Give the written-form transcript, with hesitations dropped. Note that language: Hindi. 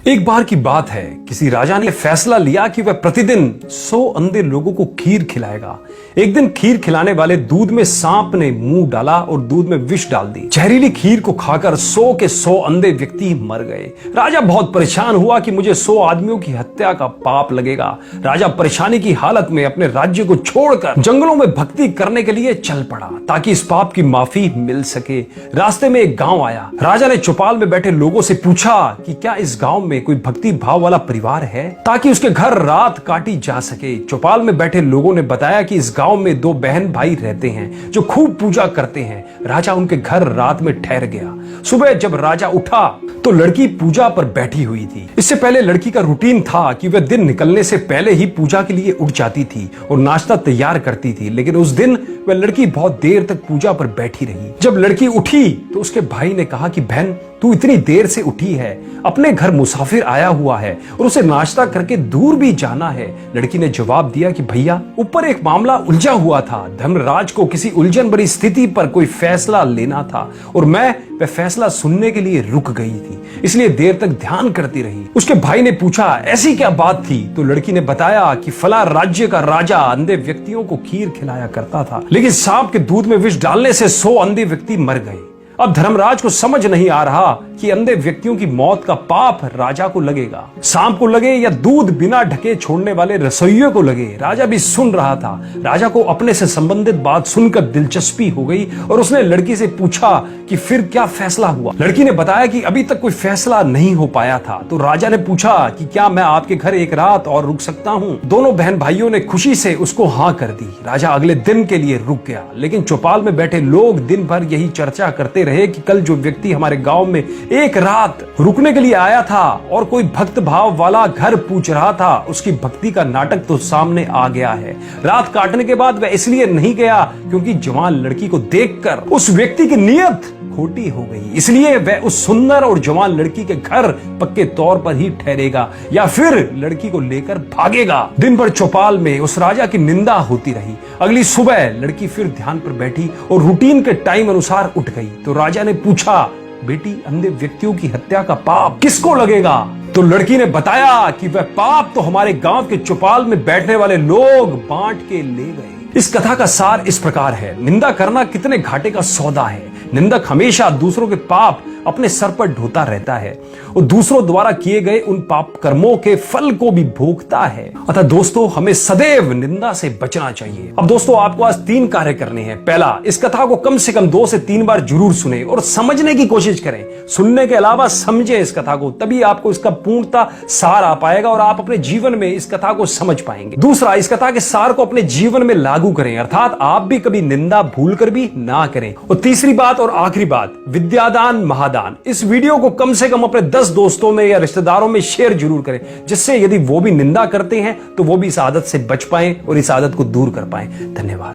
एक बार की बात है, किसी राजा ने फैसला लिया कि वह प्रतिदिन 100 अंधे लोगों को खीर खिलाएगा। एक दिन खीर खिलाने वाले दूध में सांप ने मुंह डाला और दूध में विष डाल दी। जहरीली खीर को खाकर 100 के 100 अंधे व्यक्ति मर गए। राजा बहुत परेशान हुआ कि मुझे 100 आदमियों की हत्या का पाप लगेगा। राजा परेशानी की हालत में अपने राज्य को छोड़कर जंगलों में भक्ति करने के लिए चल पड़ा ताकि इस पाप की माफी मिल सके। रास्ते में एक गांव आया। राजा ने चौपाल में बैठे लोगों से पूछा कि क्या इस गांव में कोई भक्ति भाव वाला परिवार है ताकि उसके घर रात काटी जा सके। चौपाल में बैठे लोगों ने बताया कि इस गांव में 2 बहन भाई रहते हैं जो खूब पूजा करते हैं। राजा उनके घर रात में ठहर गया। सुबह जब राजा उठा तो लड़की पूजा पर बैठी हुई थी। इससे पहले लड़की का रूटीन था कि वह दिन निकलने से पहले ही पूजा के लिए उठ जाती थी और नाश्ता तैयार करती थी, लेकिन उस दिन वह लड़की बहुत देर तक पूजा पर बैठी रही। जब लड़की उठी तो उसके भाई ने कहा कि बहन, तू इतनी देर से उठी है, अपने घर मुसाफिर आया हुआ है और उसे नाश्ता करके दूर भी जाना है। लड़की ने जवाब दिया कि भैया, ऊपर एक मामला उलझा हुआ था। धर्मराज को किसी उलझन भरी स्थिति पर कोई फैसला लेना था और मैं वह फैसला सुनने के लिए रुक गई थी, इसलिए देर तक ध्यान करती रही। उसके भाई ने पूछा, ऐसी क्या बात थी? तो लड़की ने बताया कि फला राज्य का राजा अंधे व्यक्तियों को खीर खिलाया करता था, लेकिन सांप के दूध में विष डालने से 100 अंधे व्यक्ति मर गए। अब धर्मराज को समझ नहीं आ रहा कि अंधे व्यक्तियों की मौत का पाप राजा को लगेगा, सांप को लगे या दूध बिना ढके छोड़ने वाले रसोइयों को लगे। राजा भी सुन रहा था। राजा को अपने से संबंधित बात सुनकर दिलचस्पी हो गई और उसने लड़की से पूछा कि फिर क्या फैसला हुआ। लड़की ने बताया कि अभी तक कोई फैसला नहीं हो पाया था। तो राजा ने पूछा कि क्या मैं आपके घर एक रात और रुक सकता हूँ? दोनों बहन भाइयों ने खुशी से उसको हाँ कर दी। राजा अगले दिन के लिए रुक गया, लेकिन चौपाल में बैठे लोग दिन भर यही चर्चा करते रहे कि कल जो व्यक्ति हमारे गांव में एक रात रुकने के लिए आया था और कोई भक्त भाव वाला घर पूछ रहा था, उसकी भक्ति का नाटक तो सामने आ गया है। रात काटने के बाद वह इसलिए नहीं गया क्योंकि जवान लड़की को देखकर उस व्यक्ति की नीयत खोटी हो गई, इसलिए वह उस सुंदर और जवान लड़की के घर पक्के तौर पर ही ठहरेगा या फिर लड़की को लेकर भागेगा। दिन भर चौपाल में उस राजा की निंदा होती रही। अगली सुबह लड़की फिर ध्यान पर बैठी और रूटीन के टाइम अनुसार उठ गई। तो राजा ने पूछा, बेटी, अंधे व्यक्तियों की हत्या का पाप किसको लगेगा? तो लड़की ने बताया कि वह पाप तो हमारे गांव के चौपाल में बैठने वाले लोग बांट के ले गए। इस कथा का सार इस प्रकार है, निंदा करना कितने घाटे का सौदा है। निंदक हमेशा दूसरों के पाप अपने सर पर ढोता रहता है और दूसरों द्वारा किए गए उन पाप कर्मों के फल को भी भोगता है। अतः दोस्तों, हमें सदैव निंदा से बचना चाहिए। अब दोस्तों, आपको आज 3 कार्य करने हैं। पहला, इस कथा को कम से कम 2 से 3 बार जरूर सुने और समझने की कोशिश करें। सुनने के अलावा समझे इस कथा को, तभी आपको इसका पूर्णता सार आ पाएगा और आप अपने जीवन में इस कथा को समझ पाएंगे। दूसरा, इस कथा के सार को अपने जीवन में लागू करें, अर्थात आप भी कभी निंदा भूल कर भी ना करें। और तीसरी बात और आखिरी बात, विद्यादान महादान। इस वीडियो को कम से कम अपने 10 दोस्तों में या रिश्तेदारों में शेयर जरूर करें, जिससे यदि वो भी निंदा करते हैं तो वो भी इस आदत से बच पाएं और इस आदत को दूर कर पाएं। धन्यवाद।